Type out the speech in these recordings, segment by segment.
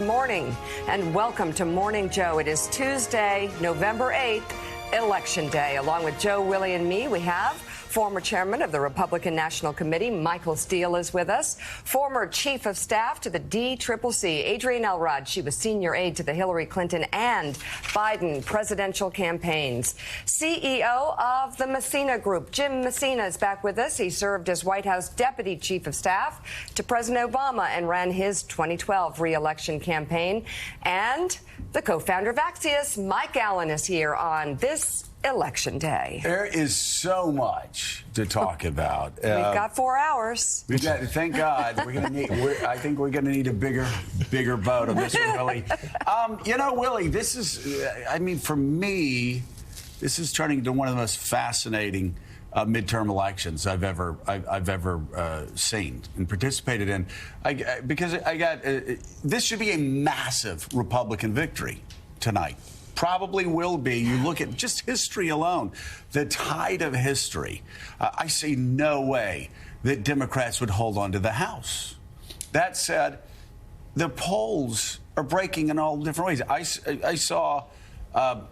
Morning and welcome to Morning Joe. It is Tuesday, November 8th, Election Day. Along with Joe, Willie, and me, we have former chairman of the Republican National Committee, Michael Steele, is with us. Former chief of staff to the DCCC, Adrienne Elrod. She was senior aide to the Hillary Clinton and Biden presidential campaigns. CEO of the Messina Group, Jim Messina, is back with us. He served as White House deputy chief of staff to President Obama and ran his 2012 re-election campaign. And the co-founder of Axios, Mike Allen, is here on this Election Day. There is so much to talk about. We've got 4 hours. Thank God. I think we're going to need a bigger boat on this one, Willie. Willie, this is, for me, this is turning into one of the most fascinating midterm elections I've ever seen and participated in. This should be a massive Republican victory tonight. Probably will be. You look at just history alone, the tide of history. I see no way that Democrats would hold on to the House. That said, the polls are breaking in all different ways. I saw a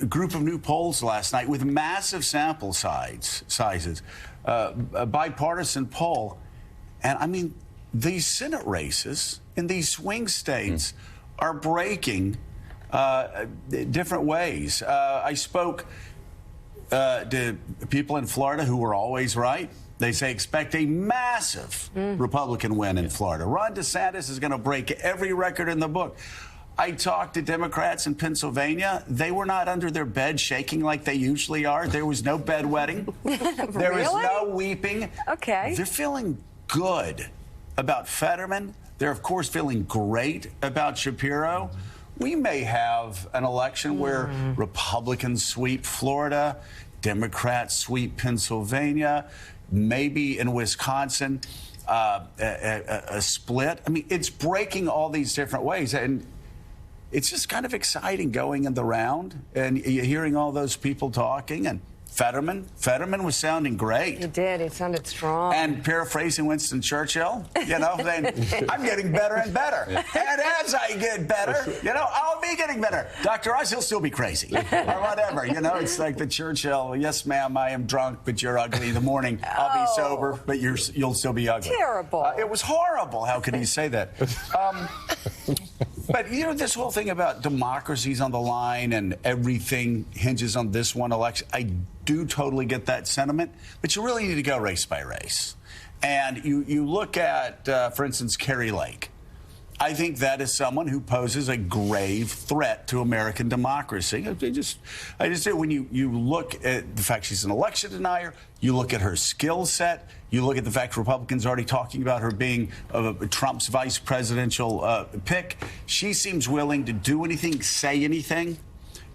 group of new polls last night with massive sample sizes, a bipartisan poll. And these Senate races in these swing states are breaking different ways. I spoke to people in Florida who were always right. They say expect a massive Republican win in Florida. Ron DeSantis is going to break every record in the book. I talked to Democrats in Pennsylvania. They were not under their bed shaking like they usually are. There was no bedwetting. There was no weeping. Okay. They're feeling good about Fetterman. They're, of course, feeling great about Shapiro. We may have an election where Republicans sweep Florida, Democrats sweep Pennsylvania, maybe in Wisconsin, a split. It's breaking all these different ways. And it's just kind of exciting going in the round and you're hearing all those people talking. And Fetterman was sounding great. He did. He sounded strong. And paraphrasing Winston Churchill, then I'm getting better and better. And as I get better, I'll be getting better. Dr. Oz, he'll still be crazy or whatever. It's like the Churchill, yes, ma'am, I am drunk, but you're ugly. In the morning, I'll be sober, but you'll still be ugly. Terrible. It was horrible. How could he say that? But, this whole thing about democracy's on the line and everything hinges on this one election, I do totally get that sentiment, but you really need to go race by race. And you look at, for instance, Kari Lake. I think that is someone who poses a grave threat to American democracy. I just say when you look at the fact she's an election denier, you look at her skill set, you look at the fact Republicans are already talking about her being Trump's vice presidential pick. She seems willing to do anything, say anything.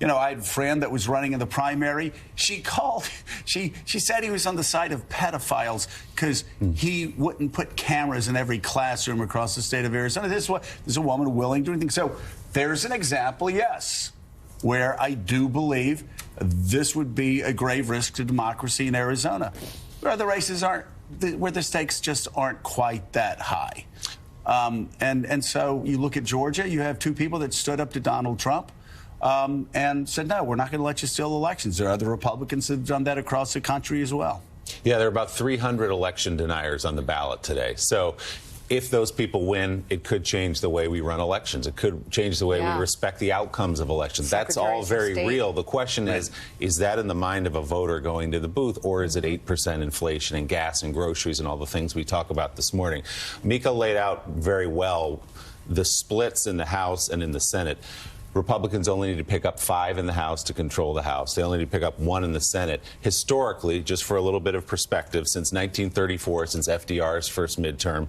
I had a friend that was running in the primary. She said he was on the side of pedophiles because he wouldn't put cameras in every classroom across the state of Arizona. This is a woman willing to do anything. So there's an example, yes, where I do believe this would be a grave risk to democracy in Arizona. Where the races where the stakes just aren't quite that high. And so you look at Georgia, you have two people that stood up to Donald Trump. And said, no, we're not going to let you steal elections. There are other Republicans that have done that across the country as well. Yeah, there are about 300 election deniers on the ballot today. So if those people win, it could change the way we run elections. It could change the way we respect the outcomes of elections. That's all very real. The question is that in the mind of a voter going to the booth, or is it 8% inflation and gas and groceries and all the things we talk about this morning? Mika laid out very well the splits in the House and in the Senate. Republicans only need to pick up 5 in the House to control the House. They only need to pick up 1 in the Senate. Historically, just for a little bit of perspective, since 1934, since FDR's first midterm,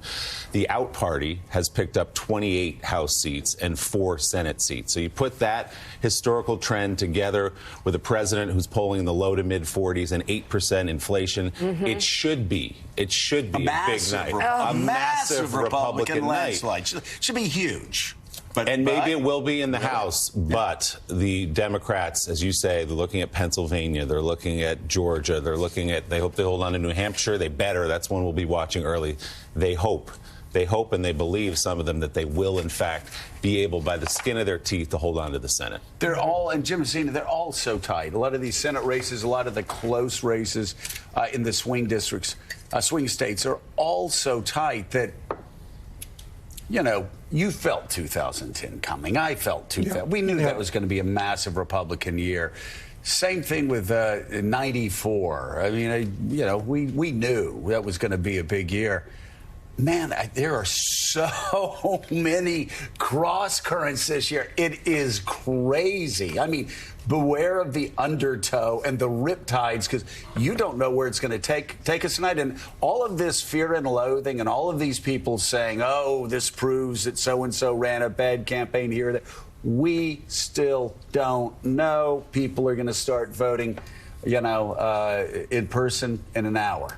the out party has picked up 28 House seats and 4 Senate seats. So you put that historical trend together with a president who's polling in the low to mid 40s and 8% inflation, it should be a big night. A massive Republican landslide. Should be huge. Maybe it will be in the House, but the Democrats, as you say, they're looking at Pennsylvania, they're looking at Georgia, they hope they hold on to New Hampshire, they better, that's one we'll be watching early. They hope they hope and they believe, some of them, that they will, in fact, be able, by the skin of their teeth, to hold on to the Senate. They're all, and Jim Messina, they're all so tight. A lot of these Senate races, a lot of the close races in the swing districts, swing states are all so tight that, you know, you felt 2010 coming. I felt 2010. We knew that was going to be a massive Republican year. Same thing with 94. I mean, you know, we knew that was going to be a big year. Man, there are so many cross currents this year. It is crazy. I mean, beware of the undertow and the riptides, because you don't know where it's going to take us tonight. And all of this fear and loathing and all of these people saying, oh, this proves that so-and-so ran a bad campaign here or there. We still don't know. People are going to start voting, you know, in person in an hour.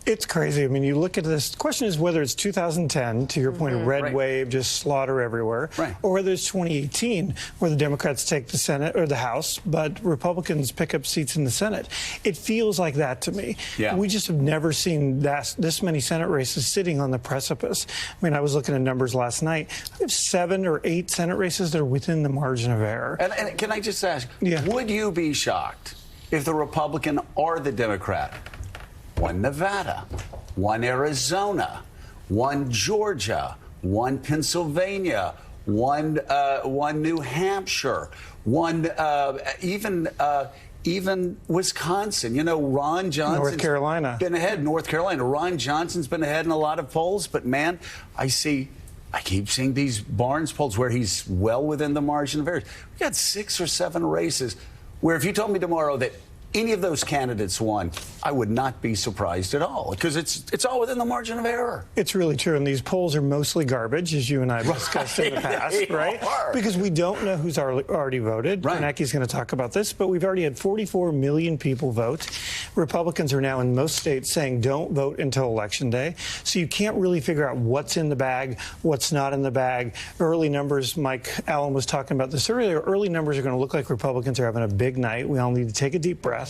It's crazy. I mean, you look at this. The question is whether it's 2010, to your point, a red wave, just slaughter everywhere, or whether it's 2018, where the Democrats take the Senate or the House, but Republicans pick up seats in the Senate. It feels like that to me. Yeah. We just have never seen this many Senate races sitting on the precipice. I mean, I was looking at numbers last night. We have 7 or 8 Senate races that are within the margin of error. And can I just ask, would you be shocked if the Republican or the Democrat won Nevada, won Arizona, won Georgia, won Pennsylvania, won New Hampshire, won even Wisconsin? You know, Ron Johnson's North Carolina been ahead. North Carolina. Ron Johnson's been ahead in a lot of polls, but man, I keep seeing these Barnes polls where he's well within the margin of error. We got 6 or 7 races where if you told me tomorrow that any of those candidates won, I would not be surprised at all, because it's all within the margin of error. It's really true, and these polls are mostly garbage, as you and I have discussed in the past, right? Because we don't know who's already voted. Bernanke's going to talk about this, but we've already had 44 million people vote. Republicans are now in most states saying don't vote until Election Day, so you can't really figure out what's in the bag, what's not in the bag. Early numbers, Mike Allen was talking about this earlier, early numbers are going to look like Republicans are having a big night. We all need to take a deep breath.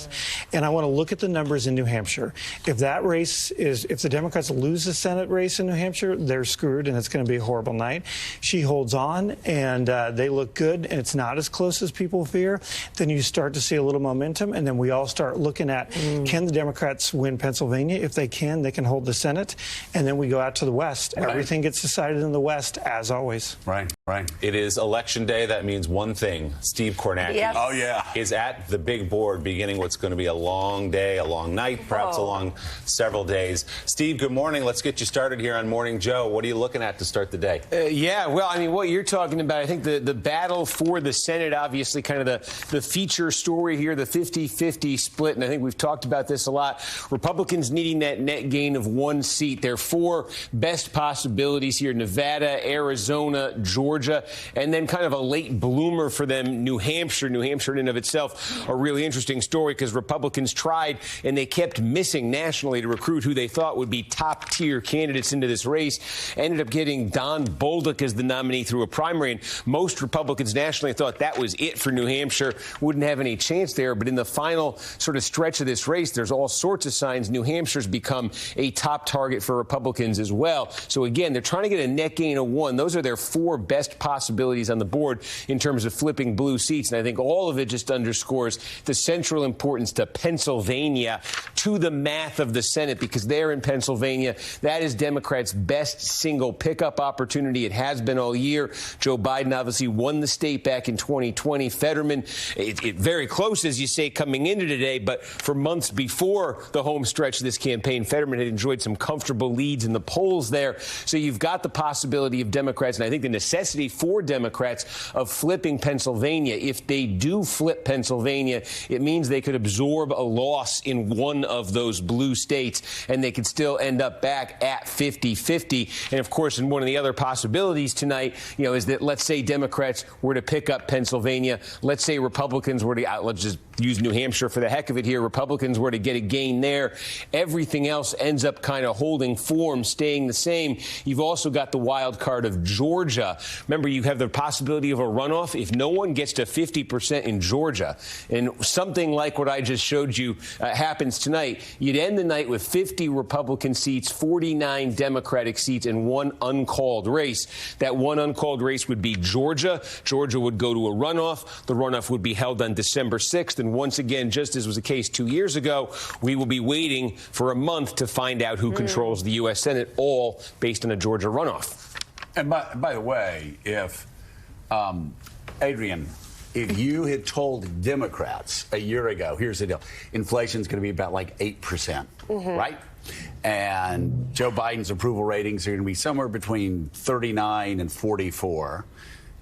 And I want to look at the numbers in New Hampshire. If that race if the Democrats lose the Senate race in New Hampshire, they're screwed, and it's going to be a horrible night. She holds on, and they look good, and it's not as close as people fear. Then you start to see a little momentum, and then we all start looking at, can the Democrats win Pennsylvania? If they can hold the Senate, and then we go out to the West. Everything gets decided in the West, as always. Right. It is Election Day. That means one thing. Steve Kornacki is at the big board, beginning what's going to be a long day, a long night, perhaps a long several days. Steve, good morning. Let's get you started here on Morning Joe. What are you looking at to start the day? Well, I mean, what you're talking about, I think the battle for the Senate, obviously kind of the feature story here, the 50-50 split, and I think we've talked about this a lot. Republicans needing that net gain of 1 seat. There are 4 best possibilities here: Nevada, Arizona, Georgia, and then kind of a late bloomer for them, New Hampshire. New Hampshire in and of itself, a really interesting story, because Republicans tried and they kept missing nationally to recruit who they thought would be top-tier candidates into this race. Ended up getting Don Bolduc as the nominee through a primary, and most Republicans nationally thought that was it for New Hampshire, wouldn't have any chance there. But in the final sort of stretch of this race, there's all sorts of signs New Hampshire's become a top target for Republicans as well. So again, they're trying to get a net gain of 1. Those are their 4 best possibilities on the board in terms of flipping blue seats, and I think all of it just underscores the central importance to Pennsylvania, to the math of the Senate, because there in Pennsylvania, that is Democrats' best single pickup opportunity. It has been all year. Joe Biden obviously won the state back in 2020. Fetterman, it very close, as you say, coming into today, but for months before the home stretch of this campaign, Fetterman had enjoyed some comfortable leads in the polls there. So you've got the possibility of Democrats, and I think the necessity for Democrats of flipping Pennsylvania. If they do flip Pennsylvania, it means they could absorb a loss in one of those blue states, and they could still end up back at 50-50. And of course, in one of the other possibilities tonight, is that let's say Democrats were to pick up Pennsylvania, let's say Republicans were to, let's just use New Hampshire for the heck of it here, Republicans were to get a gain there, everything else ends up kind of holding form, staying the same. You've also got the wild card of Georgia. Remember, you have the possibility of a runoff if no one gets to 50% in Georgia. And something like what I just showed you happens tonight. You'd end the night with 50 Republican seats, 49 Democratic seats, and one uncalled race. That one uncalled race would be Georgia. Georgia would go to a runoff. The runoff would be held on December 6th. And once again, just as was the case 2 years ago, we will be waiting for a month to find out who controls the U.S. Senate, all based on a Georgia runoff. And by the way, if, Adrian, if you had told Democrats a year ago, here's the deal, inflation's going to be about like 8%, right? And Joe Biden's approval ratings are going to be somewhere between 39 and 44.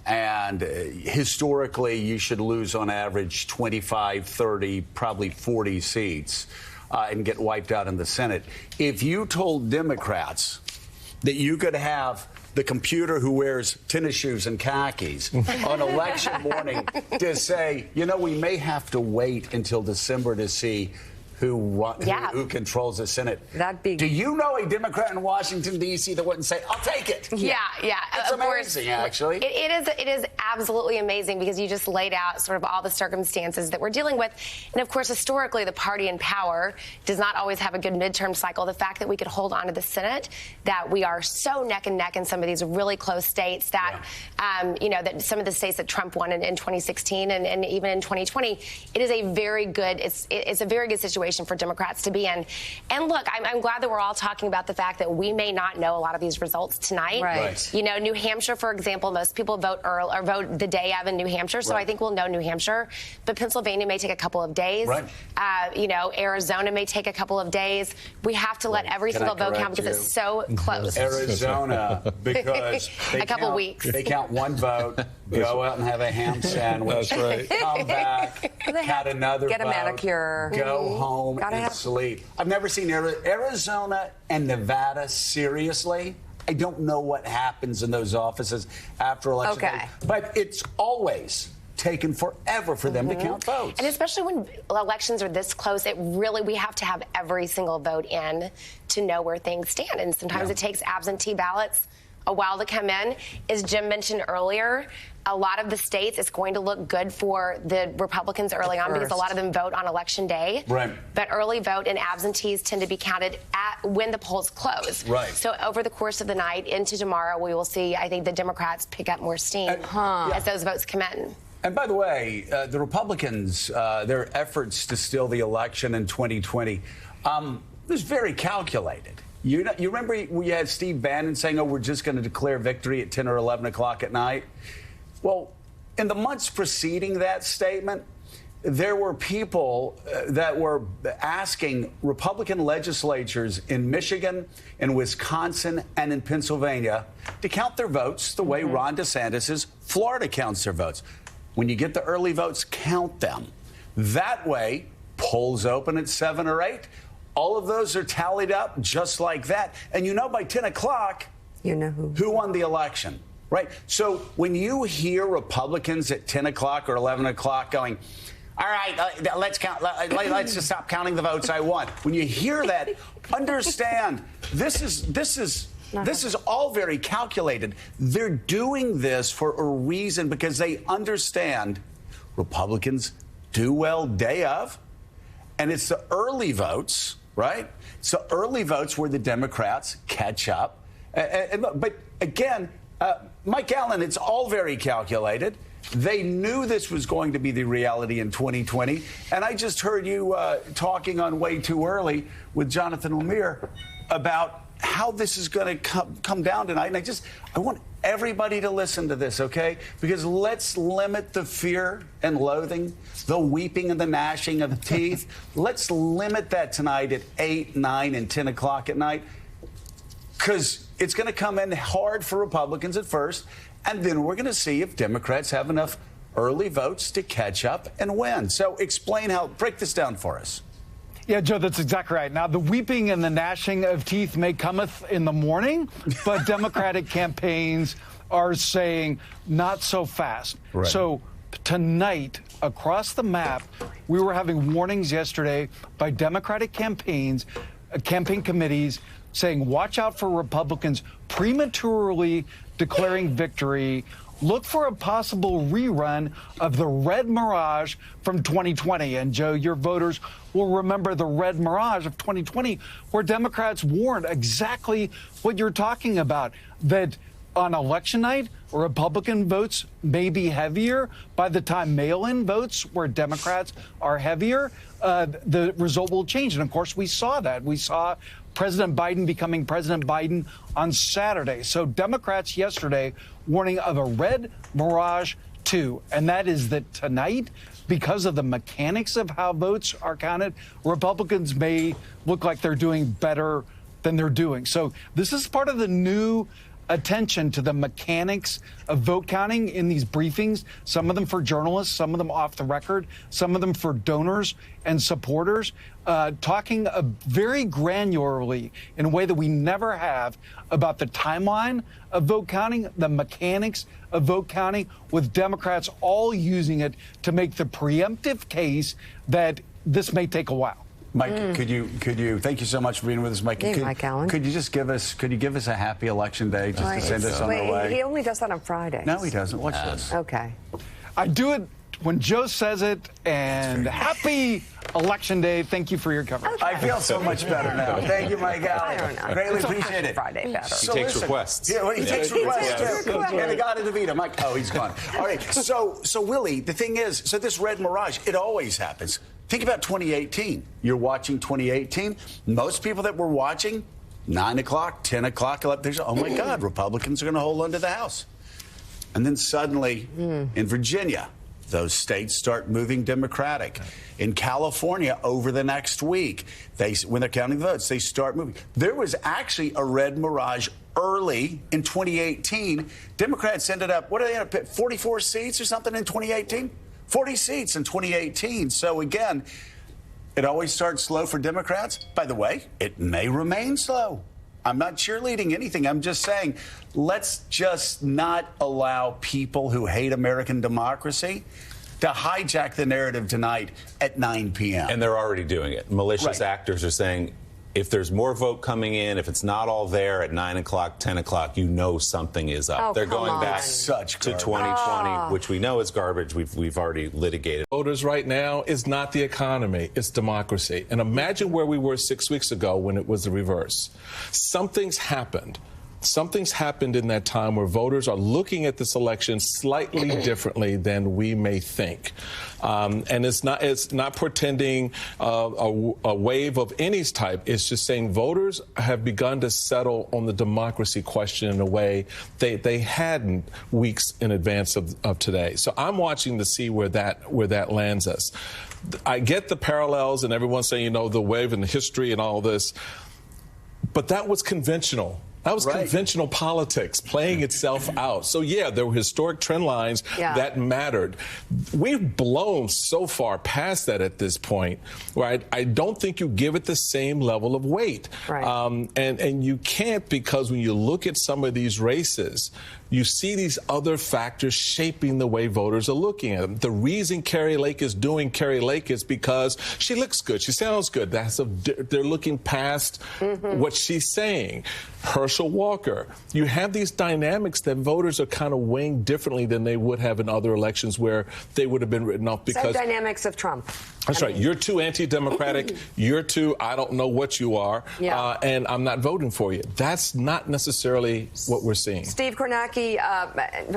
And historically, you should lose on average 25, 30, probably 40 seats and get wiped out in the Senate. If you told Democrats that you could have the computer who wears tennis shoes and khakis on election morning to say, you know, we may have to wait until December to see who controls the Senate. Do you know a Democrat in Washington, D.C. that wouldn't say, I'll take it? Yeah. It's amazing, actually. It is absolutely amazing because you just laid out sort of all the circumstances that we're dealing with. And, of course, historically, the party in power does not always have a good midterm cycle. The fact that we could hold on to the Senate, that we are so neck and neck in some of these really close states, that, that some of the states that Trump won in 2016 and even in 2020, it is a very good, it's a very good situation for Democrats to be in. And look, I'm glad that we're all talking about the fact that we may not know a lot of these results tonight. Right. You know, New Hampshire, for example, most people vote early or vote the day of in New Hampshire, so I think we'll know New Hampshire. But Pennsylvania may take a couple of days. Right. Arizona may take a couple of days. We have to let every single vote count because it's so close. Arizona, because a couple weeks. They count one vote, go out and have a ham sandwich, come back, count another get a vote, manicure, go home and sleep. I've never seen Arizona and Nevada, seriously. I don't know what happens in those offices after election day, but it's always taken forever for them to count votes. And especially when elections are this close, we have to have every single vote in to know where things stand. And sometimes it takes absentee ballots a while to come in. As Jim mentioned earlier, a lot of the states, it's going to look good for the Republicans early on because a lot of them vote on election day. Right. But early vote and absentees tend to be counted when the polls close. Right. So over the course of the night into tomorrow, we will see, I think, the Democrats pick up more steam as those votes come in. And by the way, the Republicans, their efforts to steal the election in 2020 was very calculated. You remember we had Steve Bannon saying, we're just going to declare victory at 10 or 11 o'clock at night? Well, in the months preceding that statement, there were people that were asking Republican legislatures in Michigan, in Wisconsin, and in Pennsylvania to count their votes the way Ron DeSantis' Florida counts their votes. When you get the early votes, count them. That way, polls open at 7 or 8. All of those are tallied up just like that. And you know by 10 o'clock, you know who won the election. Right. So when you hear Republicans at 10 o'clock or 11 o'clock going, all right, let's count. Let's just stop counting the votes I won. When you hear that, understand this is all very calculated. They're doing this for a reason because they understand Republicans do well day of. And it's the early votes, right? It's the early votes where the Democrats catch up. But again, Mike Allen, it's all very calculated. They knew this was going to be the reality in 2020. And I just heard you talking on Way Too Early with Jonathan Lemire about how this is going to come down tonight. And I want everybody to listen to this, okay? Because let's limit the fear and loathing, the weeping and the gnashing of the teeth. Let's limit that tonight at 8, 9, and 10 o'clock at night. Because it's going to come in hard for Republicans at first, and then we're going to see if Democrats have enough early votes to catch up and win. So break this down for us. Yeah, Joe, that's exactly right. Now, the weeping and the gnashing of teeth may cometh in the morning, but Democratic campaigns are saying not so fast. Right. So tonight, across the map, we were having warnings yesterday by Democratic campaign committees saying, watch out for Republicans prematurely declaring victory. Look for a possible rerun of the red mirage from 2020. And, Joe, your voters will remember the red mirage of 2020, where Democrats warned exactly what you're talking about, that on election night, Republican votes may be heavier. By the time mail-in votes, where Democrats are heavier, the result will change. And, of course, we saw that. We saw President Biden becoming President Biden on Saturday. So Democrats yesterday warning of a red mirage 2, and that is that tonight, because of the mechanics of how votes are counted, Republicans may look like they're doing better than they're doing. So this is part of the new attention to the mechanics of vote counting in these briefings, some of them for journalists, some of them off the record, some of them for donors and supporters, talking very granularly in a way that we never have about the timeline of vote counting, the mechanics of vote counting, with Democrats all using it to make the preemptive case that this may take a while. Mike, could you thank you so much for being with us, Mike. Mike Allen. Could you just give us a happy election day just to send us on our way? He only does that on Fridays. No, he doesn't. Watch this. Okay. I do it when Joe says it, and happy election day. Thank you for your coverage. I feel so much better now. Thank you, Mike Allen. I don't know. Greatly appreciate it. Friday better. He takes requests. Yeah, well, he takes requests. requests. And the God of DeVito, Mike. Oh, he's gone. All right. So Willie, the thing is, so this red mirage, it always happens. Think about 2018. You're watching 2018. Most people that were watching, 9 o'clock, 10 o'clock, 11, there's, oh my God, Republicans are going to hold on to the House. And then suddenly, in Virginia, those states start moving Democratic. In California, over the next week, when they're counting the votes, they start moving. There was actually a red mirage early in 2018. Democrats ended up, what did they end up, 44 seats or something in 2018? 40 seats in 2018. So again, it always starts slow for Democrats. By the way, it may remain slow. I'm not cheerleading anything. I'm just saying, let's just not allow people who hate American democracy to hijack the narrative tonight at 9 p.m. And they're already doing it. Malicious actors are saying, if there's more vote coming in, if it's not all there at 9 o'clock, 10 o'clock, you know something is up. Oh, they're going back to 2020, which we know is garbage. We've already litigated. Voters right now is not the economy, it's democracy. And imagine where we were 6 weeks ago when it was the reverse. Something's happened. Something's happened in that time where voters are looking at this election slightly differently than we may think. And it's not pretending a wave of any type. It's just saying voters have begun to settle on the democracy question in a way they hadn't weeks in advance of today. So I'm watching to see where that lands us. I get the parallels and everyone's saying, the wave and the history and all this, but that was conventional. That was conventional politics playing itself out. So, yeah, there were historic trend lines that mattered. We've blown so far past that at this point where I don't think you give it the same level of weight. Right. And you can't, because when you look at some of these races, you see these other factors shaping the way voters are looking at them. The reason Kari Lake is doing Kari Lake is because she looks good. She sounds good. They're looking past what she's saying. Herschel Walker. You have these dynamics that voters are kind of weighing differently than they would have in other elections where they would have been written off because... Same dynamics of Trump. That's right. You're too anti-democratic. You're too, I don't know what you are, and I'm not voting for you. That's not necessarily what we're seeing. Steve Kornacki,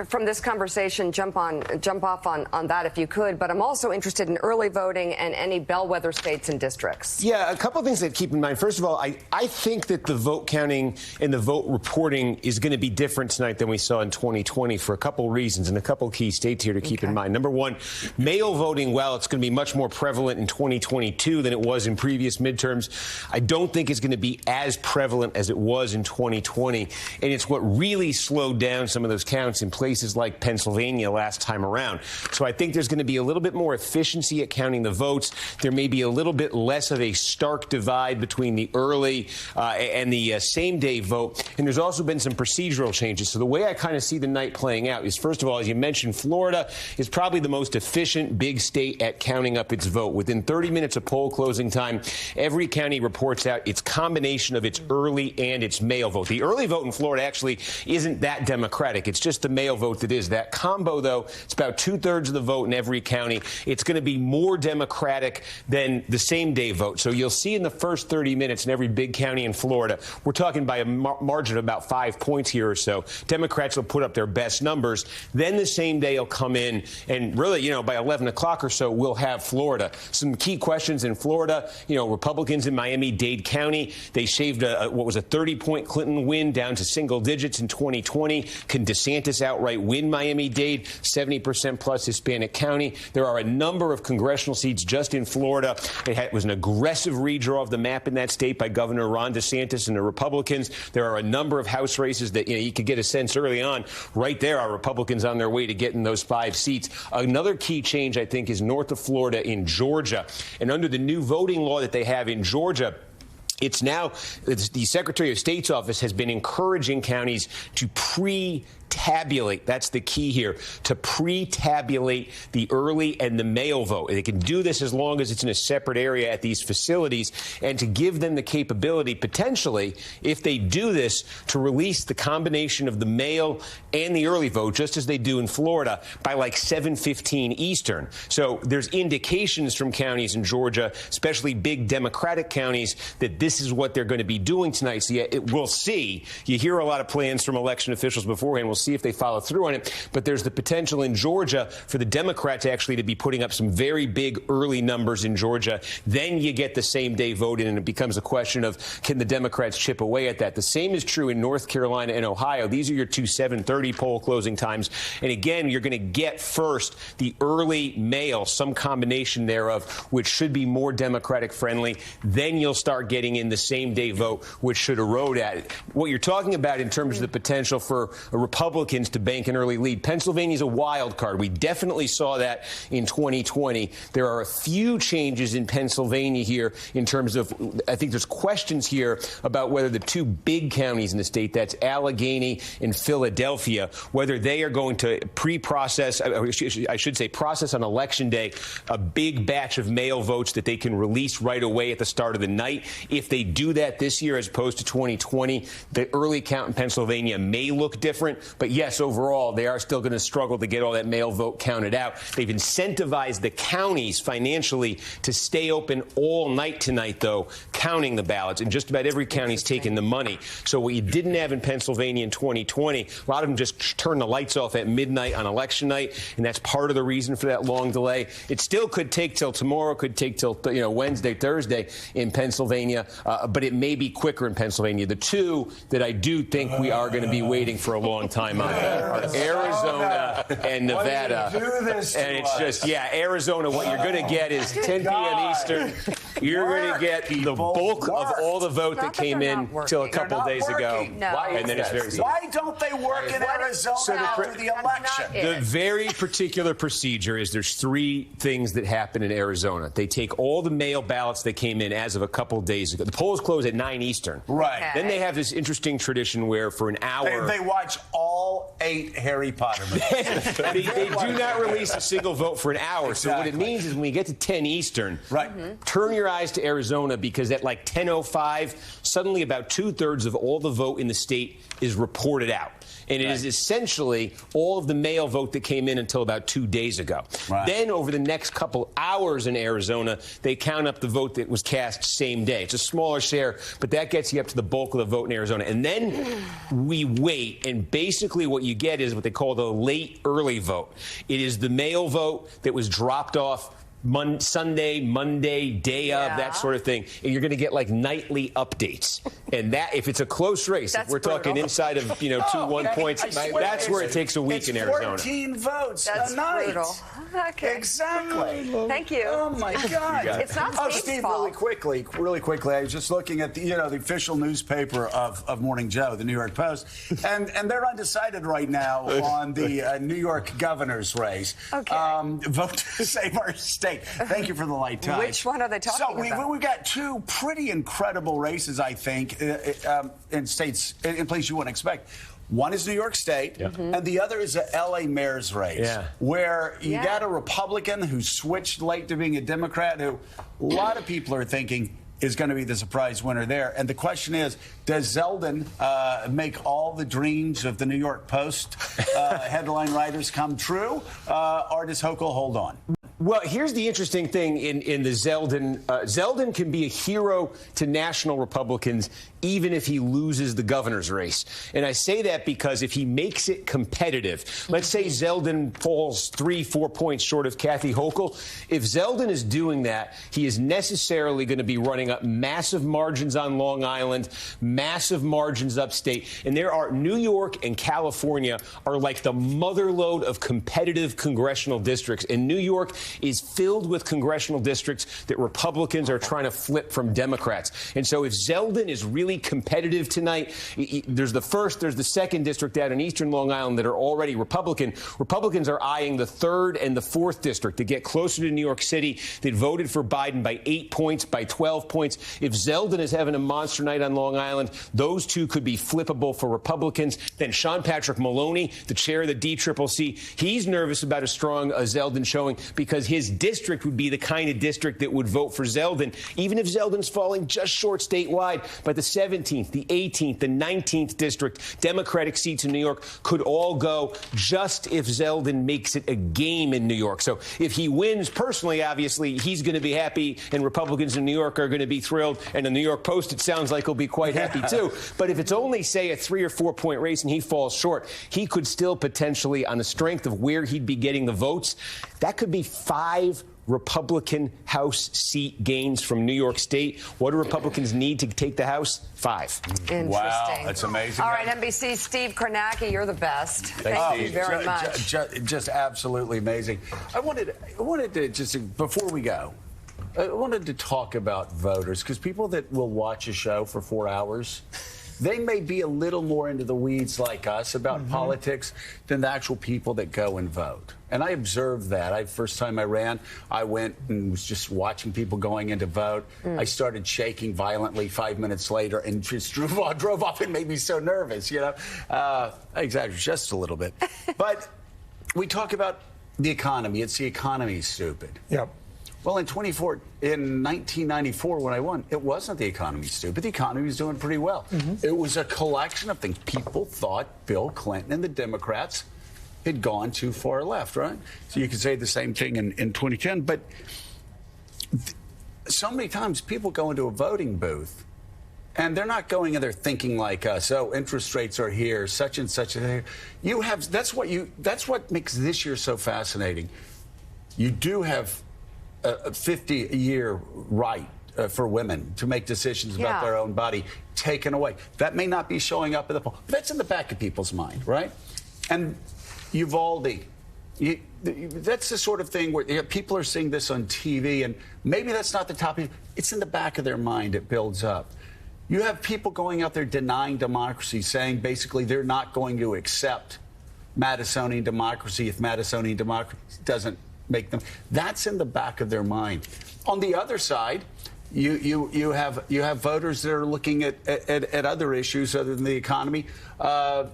from this conversation, jump off on that if you could, but I'm also interested in early voting and any bellwether states and districts. Yeah, a couple of things to keep in mind. First of all, I think that the vote counting and the vote reporting is going to be different tonight than we saw in 2020 for a couple of reasons and a couple of key states here to keep in mind. Number one, mail voting, well, it's going to be much more prevalent in 2022 than it was in previous midterms. I don't think it's going to be as prevalent as it was in 2020, and it's what really slowed down some of those counts in places like Pennsylvania last time around. So I think there's going to be a little bit more efficiency at counting the votes. There may be a little bit less of a stark divide between the early and the same-day vote. vote. And there's also been some procedural changes. So the way I kind of see the night playing out is, first of all, as you mentioned, Florida is probably the most efficient big state at counting up its vote. Within 30 minutes of poll closing time, every county reports out its combination of its early and its mail vote. The early vote in Florida actually isn't that Democratic. It's just the mail vote that is. That combo, though, it's about 2/3 of the vote in every county. It's going to be more Democratic than the same-day vote. So you'll see in the first 30 minutes in every big county in Florida, we're talking by a margin of about 5 points here or so. Democrats will put up their best numbers. Then the same day will come in, and really, you know, by 11 o'clock or so, we'll have Florida. Some key questions in Florida. You know, Republicans in Miami-Dade County, they shaved what was a 30-point Clinton win down to single digits in 2020. Can DeSantis outright win Miami-Dade, 70% plus Hispanic county? There are a number of congressional seats just in Florida. It was an aggressive redraw of the map in that state by Governor Ron DeSantis and the Republicans. There are a number of House races that, you know, you could get a sense early on. Right there are Republicans on their way to getting those 5 seats. Another key change, I think, is north of Florida in Georgia. And under the new voting law that they have in Georgia, it's now the Secretary of State's office has been encouraging counties to pre-tabulate. That's the key here, to pre-tabulate the early and the mail vote. They can do this as long as it's in a separate area at these facilities, and to give them the capability, potentially, if they do this, to release the combination of the mail and the early vote, just as they do in Florida, by like 7:15 Eastern. So there's indications from counties in Georgia, especially big Democratic counties, that this is what they're going to be doing tonight. So yeah, we'll see. You hear a lot of plans from election officials beforehand. We'll see if they follow through on it. But there's the potential in Georgia for the Democrats actually to be putting up some very big early numbers in Georgia. Then you get the same day vote in, and it becomes a question of, can the Democrats chip away at that? The same is true in North Carolina and Ohio. These are your two 7:30 poll closing times. And again, you're going to get first the early mail, some combination thereof, which should be more Democratic friendly. Then you'll start getting in the same day vote, which should erode at it. What you're talking about in terms of the potential for Republicans to bank an early lead, Pennsylvania's a wild card. We definitely saw that in 2020. There are a few changes in Pennsylvania here in terms of, I think there's questions here about whether the two big counties in the state, that's Allegheny and Philadelphia, whether they are going to pre-process, I should say process on Election Day, a big batch of mail votes that they can release right away at the start of the night. If they do that this year as opposed to 2020, the early count in Pennsylvania may look different. But yes, overall, they are still going to struggle to get all that mail vote counted out. They've incentivized the counties financially to stay open all night tonight, though, counting the ballots. And just about every county's taking the money. So what you didn't have in Pennsylvania in 2020, a lot of them just turned the lights off at midnight on election night. And that's part of the reason for that long delay. It still could take till tomorrow, could take till Wednesday, Thursday in Pennsylvania. But it may be quicker in Pennsylvania. The two that I do think we are going to be waiting for a long time on are Arizona and Nevada. And it's just, Arizona, what you're going to get is 10 p.m. Eastern. You're going to get the bulk of all the vote that came in till a couple days ago. No. And then it's very simple. Why don't they work in Arizona after the election? The very particular procedure is there's 3 things that happen in Arizona. They take all the mail ballots that came in as of a couple days ago. The polls close at 9 Eastern. Right. Okay. Then they have this interesting tradition where for an hour... They watch all 8 Harry Potter movies. they do not release a single vote for an hour. Exactly. So what it means is when we get to 10 Eastern, right. Turn your eyes to Arizona, because at like 10:05, suddenly about 2/3 of all the vote in the state is reported out. And it is essentially all of the mail vote that came in until about 2 days ago. Right. Then over the next couple hours in Arizona, they count up the vote that was cast same day. It's a smaller share, but that gets you up to the bulk of the vote in Arizona. And then we wait, and basically what you get is what they call the late early vote. It is the mail vote that was dropped off Sunday, Monday, day of, that sort of thing. And you're going to get like nightly updates. And that, if it's a close race, if we're talking inside of, 2-1 points, that's where it takes a week in Arizona. 14 votes That's a night. brutal. Okay. Exactly. Thank you. Oh, my God. It's not Steve's Steve, fault. really quickly, I was just looking at the official newspaper of Morning Joe, the New York Post, and they're undecided right now on the New York governor's race. Okay. Vote to save our state. mistake. Thank you for the light touch. Which one are they talking about? We've got two pretty incredible races, I think, in states, in places you wouldn't expect. One is New York State, and the other is the L.A. mayor's race, where you got a Republican who switched late to being a Democrat, who a lot of people are thinking is going to be the surprise winner there. And the question is, does Zeldin make all the dreams of the New York Post headline writers come true, or does Hochul hold on? Well, here's the interesting thing in the Zeldin. Zeldin can be a hero to national Republicans even if he loses the governor's race. And I say that because if he makes it competitive, let's say Zeldin falls 3-4 points short of Kathy Hochul. If Zeldin is doing that, he is necessarily going to be running up massive margins on Long Island, massive margins upstate. And there are New York and California are like the motherlode of competitive congressional districts. And New York is filled with congressional districts that Republicans are trying to flip from Democrats. And so if Zeldin is really competitive tonight, there's the first, there's the second district out in eastern Long Island that are already Republican. Republicans are eyeing the third and the fourth district to get closer to New York City that voted for Biden by 8 points, by 12 points. If Zeldin is having a monster night on Long Island, those two could be flippable for Republicans. Then Sean Patrick Maloney, the chair of the DCCC, he's nervous about a strong Zeldin showing because his district would be the kind of district that would vote for Zeldin, even if Zeldin's falling just short statewide. But the 17th, the 18th, the 19th district, Democratic seats in New York could all go just if Zeldin makes it a game in New York. So if he wins personally, obviously, he's going to be happy, and Republicans in New York are going to be thrilled. And the New York Post, it sounds like, will be quite happy, too. But if it's only, say, a 3 or 4 point race and he falls short, he could still potentially, on the strength of where he'd be getting the votes, that could be 5 Republican House seat gains from New York State. What do Republicans need to take the House? 5. Interesting. Wow, that's amazing. All right, NBC, Steve Kornacki, you're the best. Thank you very much. Just absolutely amazing. I wanted to just, before we go, I wanted to talk about voters, because people that will watch a show for 4 hours, they may be a little more into the weeds like us about politics than the actual people that go and vote. And I observed that. First time I ran, I went and was just watching people going in to vote. I started shaking violently 5 minutes later and just drove off. It made me so nervous, you know. I exaggerated just a little bit. But we talk about the economy. It's the economy's stupid. Yep. Well, in 1994, when I won, it wasn't the economy stupid. The economy was doing pretty well. It was a collection of things. People thought Bill Clinton and the Democrats had gone too far left, right? So you could say the same thing in 2010. But so many times people go into a voting booth, and they're not going in there thinking like us. Oh, interest rates are here, such and such. You have that's what makes this year so fascinating. You do have a 50-year right for women to make decisions about their own body taken away. That may not be showing up at the poll, but that's in the back of people's mind, right? And Uvalde, that's the sort of thing where people are seeing this on TV, and maybe that's not the topic. It's in the back of their mind. It builds up. You have people going out there denying democracy, saying basically they're not going to accept Madisonian democracy if Madisonian democracy doesn't make them. That's in the back of their mind. On the other side, you have voters that are looking at other issues other than the economy. On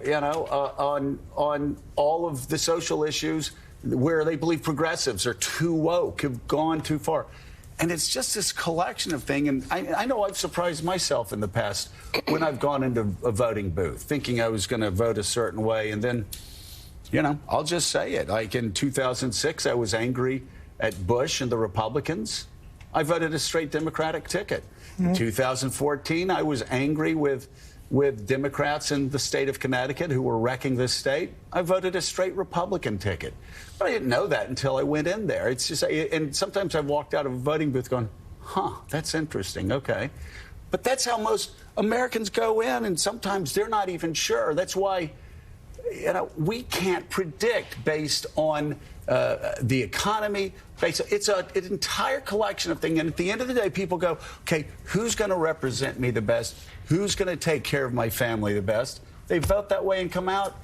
all of the social issues where they believe progressives are too woke, have gone too far. And it's just this collection of things. And I know I've surprised myself in the past when I've gone into a voting booth thinking I was going to vote a certain way, and then, you know, I'll just say it. Like in 2006, I was angry at Bush and the Republicans. I voted a straight Democratic ticket. In 2014, I was angry with Democrats in the state of Connecticut who were wrecking this state. I voted a straight Republican ticket. But I didn't know that until I went in there. It's just, and sometimes I've walked out of a voting booth going, huh, that's interesting, okay. But that's how most Americans go in, and sometimes they're not even sure. That's why, you know, we can't predict based on the economy. It's an entire collection of things. And at the end of the day, people go, okay, who's going to represent me the best? Who's going to take care of my family the best? They vote that way and come out.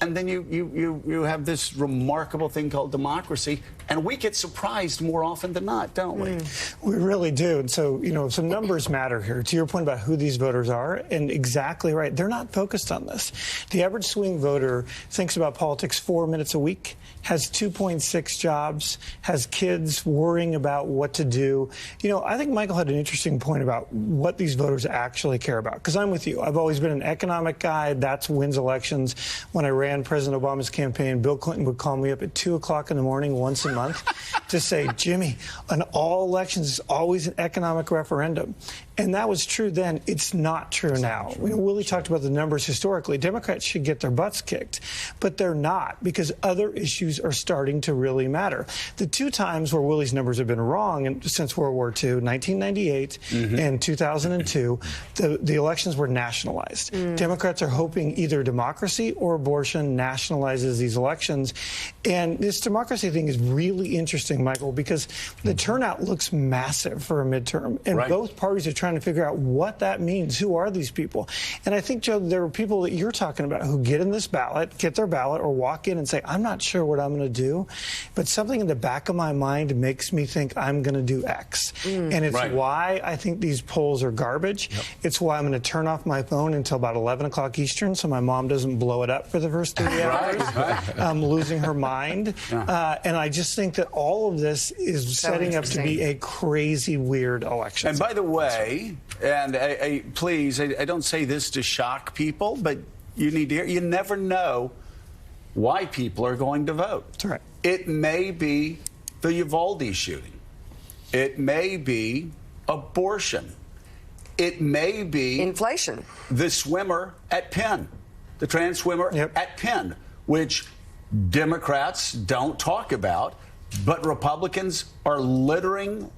and then you have this remarkable thing called democracy, and we get surprised more often than not, don't we? We really do. And so, some numbers matter here. To your point about who these voters are, and exactly right, they're not focused on this. The average swing voter thinks about politics 4 minutes a week, has 2.6 jobs, has kids worrying about what to do. I think Michael had an interesting point about what these voters actually care about, because I'm with you. I've always been an economic guy. That's wins elections. When I ran President Obama's campaign, Bill Clinton would call me up at 2 o'clock in the morning once a month to say, Jimmy, on all elections, it's always an economic referendum. And that was true then. It's not true now. Willie talked about the numbers historically. Democrats should get their butts kicked, but they're not, because other issues are starting to really matter. The two times where Willie's numbers have been wrong since World War II, 1998 and 2002, the elections were nationalized. Democrats are hoping either democracy or abortion nationalizes these elections. And this democracy thing is really interesting, Michael, because the turnout looks massive for a midterm. And both parties are trying to figure out what that means. Who are these people? And I think, Joe, there are people that you're talking about who get in this ballot, get their ballot, or walk in and say, I'm not sure what I'm going to do, but something in the back of my mind makes me think I'm going to do X. And it's why I think these polls are garbage. It's why I'm going to turn off my phone until about 11 o'clock Eastern so my mom doesn't blow it up for the first 3 hours. I'm losing her mind. And I just think that all of this is setting up to be a crazy, weird election. And by the way, and please, I don't say this to shock people, but you need to hear, you never know why people are going to vote. That's right. It may be the Uvalde shooting. It may be abortion. It may be inflation. The swimmer at Penn, the trans swimmer at Penn, which Democrats don't talk about, but Republicans are littering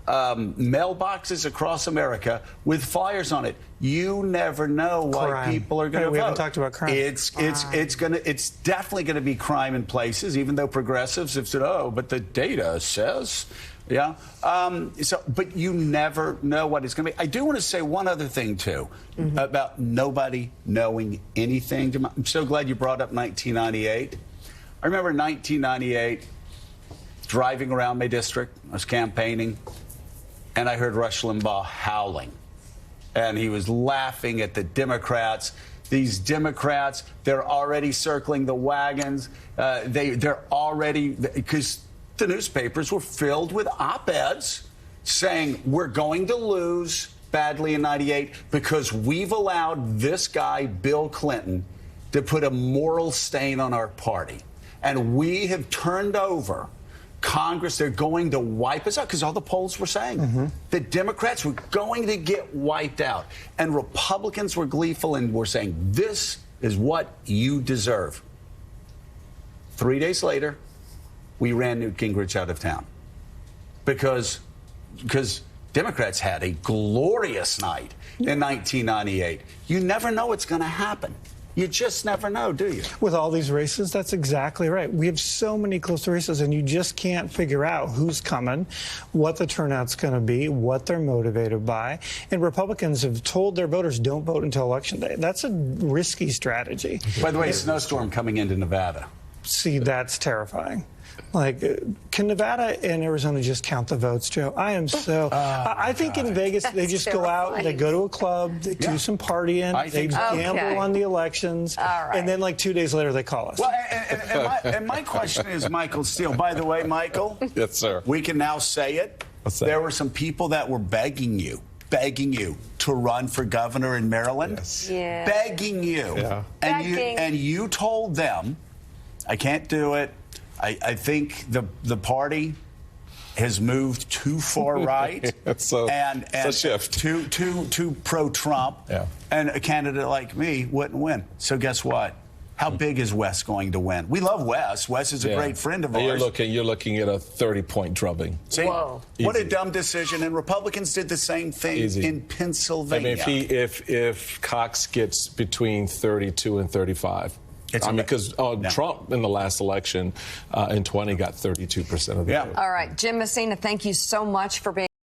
mailboxes across America with flyers on it. You never know why people are going to vote. We haven't talked about crime. It's definitely going to be crime in places, even though progressives have said, oh, but the data says, but you never know what it's going to be. I do want to say one other thing too about nobody knowing anything. I'm so glad you brought up 1998. I remember 1998. Driving around my district, I was campaigning, and I heard Rush Limbaugh howling. And he was laughing at the Democrats. These Democrats, they're already circling the wagons. They're already, because the newspapers were filled with op-eds saying, we're going to lose badly in 98 because we've allowed this guy, Bill Clinton, to put a moral stain on our party. And we have turned over Congress. They're going to wipe us out, because all the polls were saying the Democrats were going to get wiped out, and Republicans were gleeful and were saying, this is what you deserve. 3 days later, we ran Newt Gingrich out of town because Democrats had a glorious night in 1998. You never know what's going to happen. You just never know, do you? With all these races, that's exactly right. We have so many close races, and you just can't figure out who's coming, what the turnout's going to be, what they're motivated by. And Republicans have told their voters, don't vote until Election Day. That's a risky strategy. By the way, snowstorm coming into Nevada. See, that's terrifying. Like, can Nevada and Arizona just count the votes, Joe? I am so... I think in Vegas, they just go out, they go to a club, they do some partying, they gamble on the elections, and then like 2 days later, they call us. Well, and my question is, Michael Steele, by the way, Michael. Yes, sir. We can now say it. There were some people that were begging you to run for governor in Maryland. Yes. Yeah. Begging you. Yeah. And you told them, I can't do it. I think the party has moved too far right and a shift too pro-Trump, and a candidate like me wouldn't win. So guess what? How big is Wes going to win? We love Wes. Wes is a great friend of ours. You're looking at a 30-point drubbing. See, what a dumb decision. And Republicans did the same thing in Pennsylvania. I mean, if Cox gets between 32 and 35. Because Trump in the last election in 20 got 32% of the vote. All right, Jim Messina, thank you so much for being